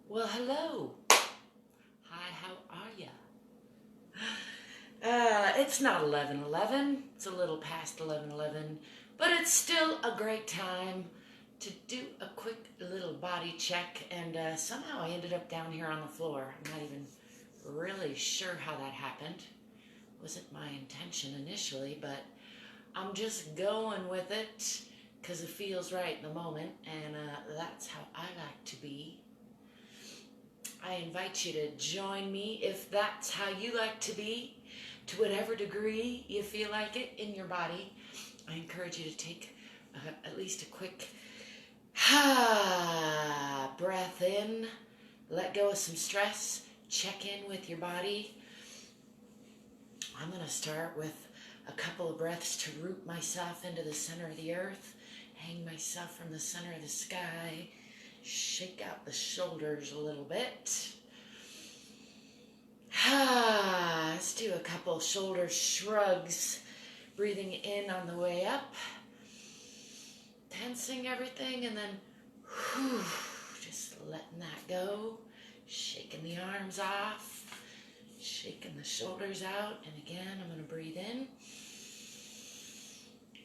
Well, hello. Hi, how are ya? It's not 11:11. It's a little past 11:11, but it's still a great time to do a quick little body check. And somehow I ended up down here on the floor. I'm not even really sure how that happened. Wasn't my intention initially, but I'm just going with it because it feels right in the moment, and that's how I like to be. I invite you to join me if that's how you like to be, to whatever degree you feel like it in your body. I encourage you to take at least a quick breath in, let go of some stress, check in with your body. I'm going to start with a couple of breaths to root myself into the center of the earth, hang myself from the center of the sky, shake out the shoulders a little bit. Let's do a couple shoulder shrugs, breathing in on the way up, tensing everything, and then just letting that go, shaking the arms off, shaking the shoulders out, and again, I'm going to breathe in,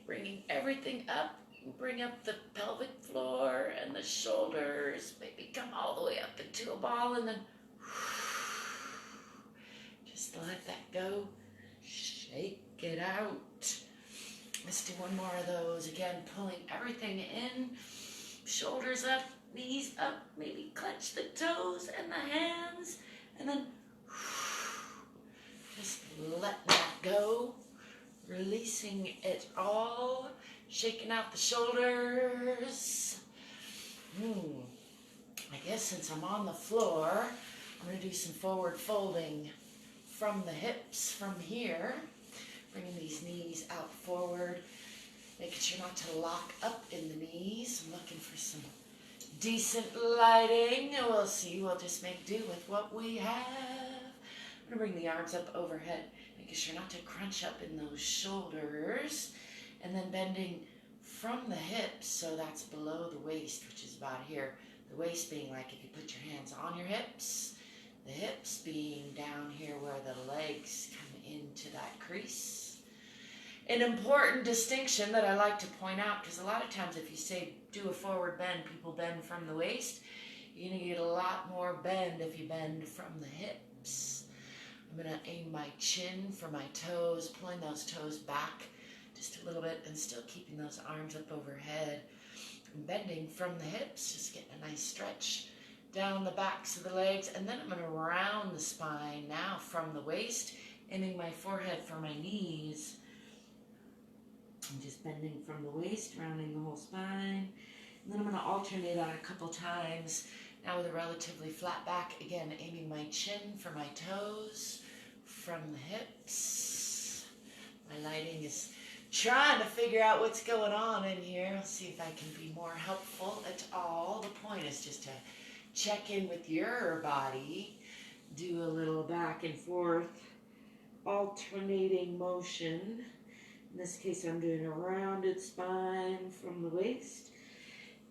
bringing everything up. Bring up the pelvic floor and the shoulders. Maybe come all the way up into a ball and then just let that go. Shake it out. Let's do one more of those. Again, pulling everything in. Shoulders up, knees up. Maybe clench the toes and the hands. And then just let that go. Releasing it all. Shaking out the shoulders. I guess since I'm on the floor, I'm going to do some forward folding from the hips from here. Bringing these knees out forward. Making sure not to lock up in the knees. I'm looking for some decent lighting. We'll see. We'll just make do with what we have. I'm going to bring the arms up overhead. Making sure not to crunch up in those shoulders. And then bending from the hips, so that's below the waist, which is about here. The waist being like if you put your hands on your hips, the hips being down here where the legs come into that crease. An important distinction that I like to point out, because a lot of times if you say do a forward bend, people bend from the waist. You're going to get a lot more bend if you bend from the hips. I'm going to aim my chin for my toes, pulling those toes back just a little bit and still keeping those arms up overhead. And bending from the hips, just getting a nice stretch down the backs of the legs. And then I'm going to round the spine now from the waist, aiming my forehead for my knees. I'm just bending from the waist, rounding the whole spine. And then I'm going to alternate on a couple times. Now with a relatively flat back, again, aiming my chin for my toes from the hips. My lighting is trying to figure out what's going on in here. Let's see if I can be more helpful at all. The point is just to check in with your body, do a little back and forth, alternating motion. In this case, I'm doing a rounded spine from the waist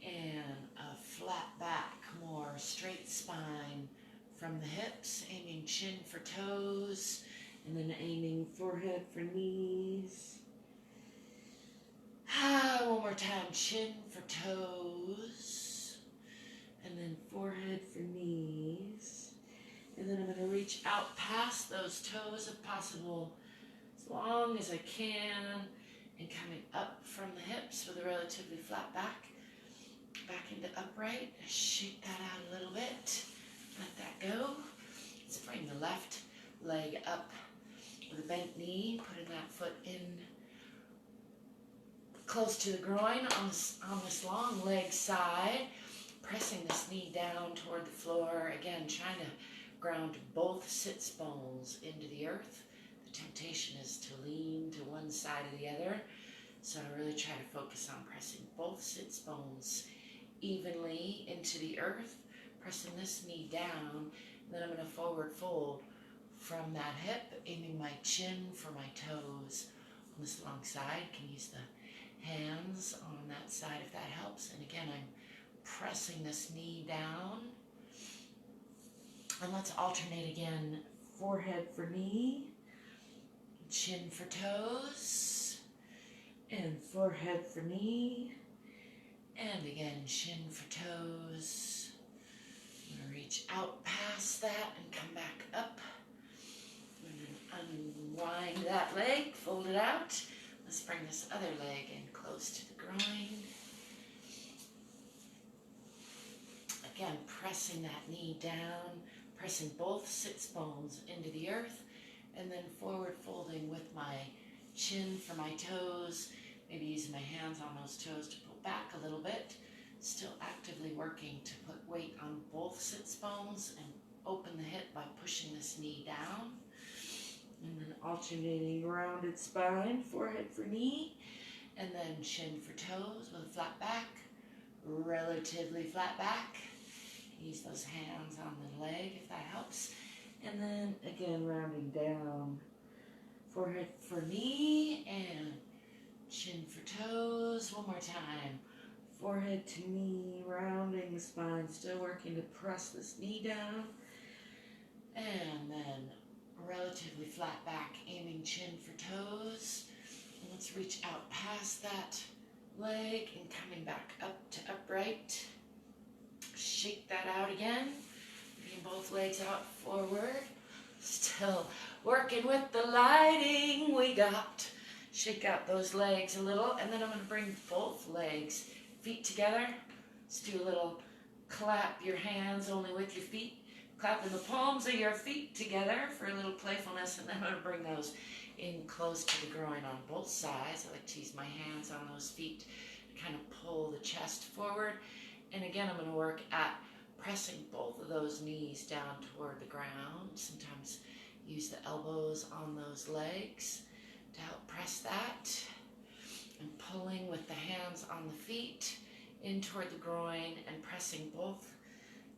and a flat back, more straight spine from the hips, aiming chin for toes, and then aiming forehead for knees. One more time, chin for toes, and then forehead for knees. And then I'm going to reach out past those toes if possible, as long as I can, and coming up from the hips with a relatively flat back into upright. Shake that out a little bit, let that go. Let's bring the left leg up with a bent knee, putting that foot in close to the groin on this long leg side, pressing this knee down toward the floor. Again, trying to ground both sits bones into the earth. The temptation is to lean to one side or the other, so I really try to focus on pressing both sits bones evenly into the earth, pressing this knee down, and then I'm going to forward fold from that hip, aiming my chin for my toes on this long side. Can use the hands on that side if that helps. And again, I'm pressing this knee down And let's alternate again. Forehead for knee, chin for toes, and forehead for knee, and again chin for toes. I'm going to reach out past that and come back up. And then unwind that leg, fold it out. Let's bring this other leg in close to the groin. Again, pressing that knee down, pressing both sits bones into the earth, and then forward folding with my chin for my toes, maybe using my hands on those toes to pull back a little bit, still actively working to put weight on both sits bones and open the hip by pushing this knee down. And then alternating rounded spine, forehead for knee, and then chin for toes with a flat back, relatively flat back. Use those hands on the leg if that helps. And then again, rounding down, forehead for knee and chin for toes. One more time. Forehead to knee, rounding the spine, still working to press this knee down. And then relatively flat back, aiming chin for toes. And let's reach out past that leg and coming back up to upright. Shake that out again. Bring both legs out forward. Still working with the lighting we got. Shake out those legs a little, and then I'm going to bring both legs, feet together. Let's do a little clap your hands only with your feet. Clapping the palms of your feet together for a little playfulness, and then I'm going to bring those in close to the groin on both sides. I like to use my hands on those feet to kind of pull the chest forward. And again, I'm going to work at pressing both of those knees down toward the ground. Sometimes use the elbows on those legs to help press that. And pulling with the hands on the feet in toward the groin and pressing both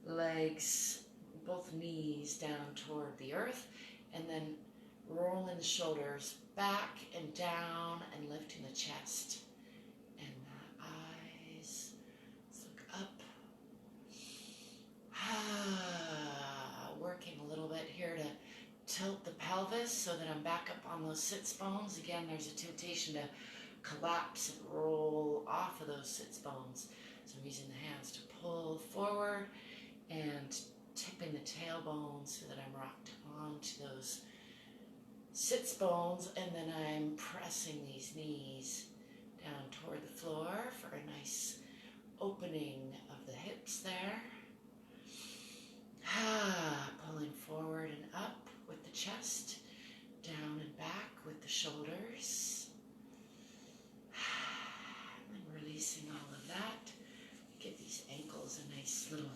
legs, both knees down toward the earth. And then rolling the shoulders back and down and lifting the chest. And the eyes. Let's look up. Working a little bit here to tilt the pelvis so that I'm back up on those sits bones. Again, there's a temptation to collapse and roll off of those sits bones. So I'm using the hands to pull forward and tipping the tailbone so that I'm rocked onto those sits bones, and then I'm pressing these knees down toward the floor for a nice opening of the hips there. Pulling forward and up with the chest, down and back with the shoulders. And releasing all of that. Give these ankles a nice little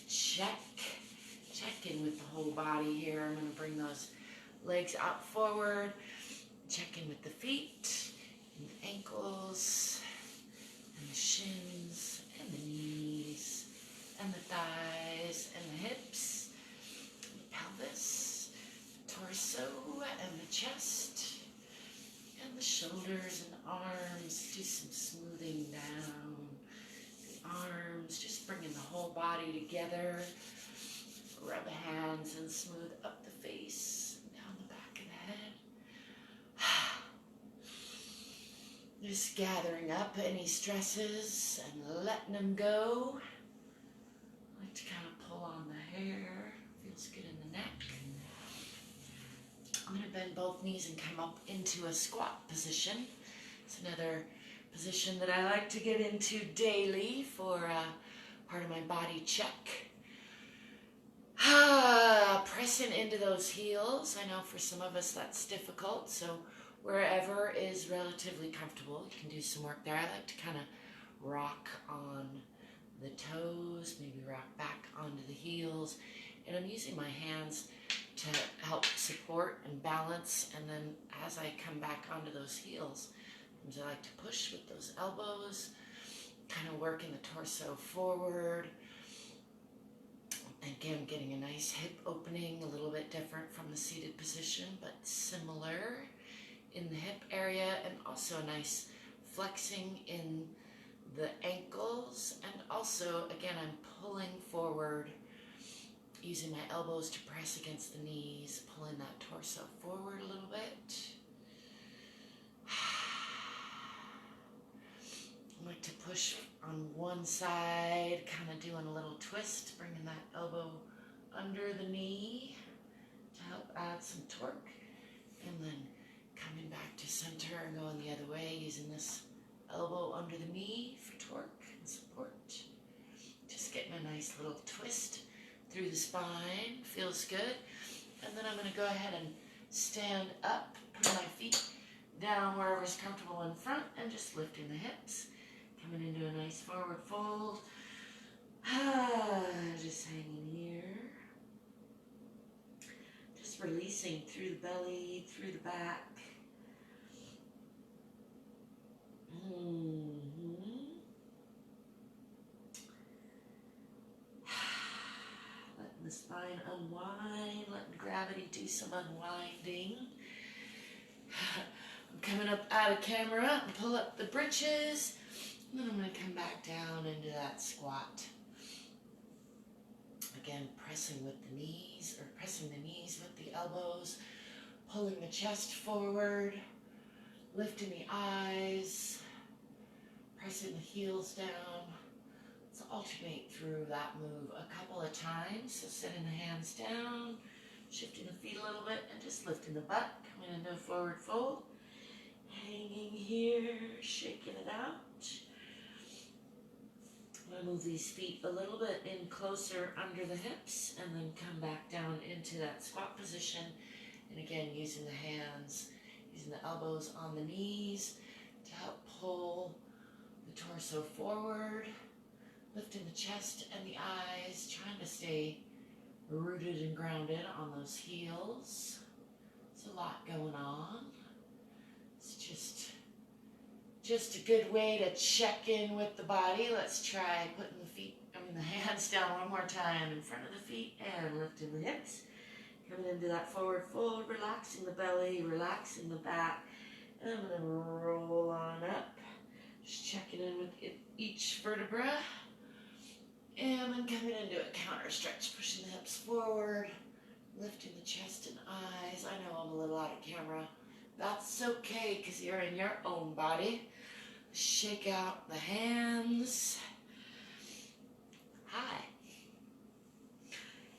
check. Check in with the whole body here. I'm going to bring those legs out forward. Check in with the feet, and the ankles, and the shins, and the knees, and the thighs, and the hips, and the pelvis, the torso, and the chest, and the shoulders and arms. Do some smoothing down the arms, just bringing the whole body together. Rub hands and smooth up the face, down the back of the head. Just gathering up any stresses and letting them go. I like to kind of pull on the hair. Feels good in the neck. I'm going to bend both knees and come up into a squat position. It's another position that I like to get into daily for part of my body check. Pressing into those heels. I know for some of us that's difficult, so wherever is relatively comfortable, you can do some work there. I like to kind of rock on the toes, maybe rock back onto the heels, and I'm using my hands to help support and balance, and then as I come back onto those heels, I like to push with those elbows, kind of working the torso forward. Again, getting a nice hip opening, a little bit different from the seated position, but similar in the hip area, and also a nice flexing in the ankles. And also, again, I'm pulling forward using my elbows to press against the knees, pulling that torso forward a little bit. I like to push on one side, kind of doing a little twist, bringing that elbow under the knee to help add some torque, and then coming back to center and going the other way, using this elbow under the knee for torque and support. Just getting a nice little twist through the spine, feels good. And then I'm going to go ahead and stand up, put my feet down wherever's comfortable in front, and just lifting the hips. Coming into a nice forward fold. Just hanging here. Just releasing through the belly, through the back. Letting the spine unwind, letting gravity do some unwinding. I'm coming up out of camera and pull up the britches. And then I'm going to come back down into that squat. Again, pressing with the knees, or pressing the knees with the elbows, pulling the chest forward, lifting the eyes, pressing the heels down. Let's alternate through that move a couple of times. So setting the hands down, shifting the feet a little bit, and just lifting the butt, coming into a forward fold. Hanging here, shaking it out. I'm going to move these feet a little bit in closer under the hips and then come back down into that squat position. And again, using the hands, using the elbows on the knees to help pull the torso forward, lifting the chest and the eyes, trying to stay rooted and grounded on those heels. There's a lot going on. It's just a good way to check in with the body. Let's try putting the hands down one more time in front of the feet and lifting the hips. Coming into that forward fold, relaxing the belly, relaxing the back. And I'm going to roll on up. Just checking in with each vertebra. And then coming into a counter stretch, pushing the hips forward, lifting the chest and eyes. I know I'm a little out of camera. That's okay, because you're in your own body. Shake out the hands. Hi.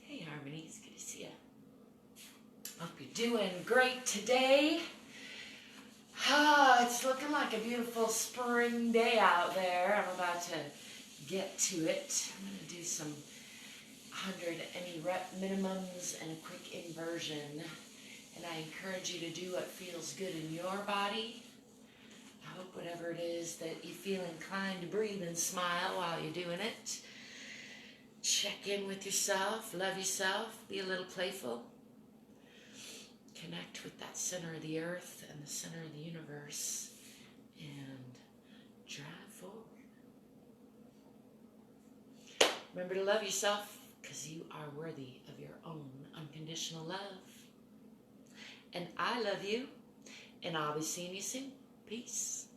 Hey, Harmony. It's good to see you. Hope you're doing great today. It's looking like a beautiful spring day out there. I'm about to get to it. I'm going to do some 100 any rep minimums and a quick inversion. And I encourage you to do what feels good in your body. I hope whatever it is that you feel inclined to breathe and smile while you're doing it. Check in with yourself, love yourself, be a little playful. Connect with that center of the earth and the center of the universe. And drive forward. Remember to love yourself, because you are worthy of your own unconditional love. And I love you, and I'll be seeing you soon. Peace.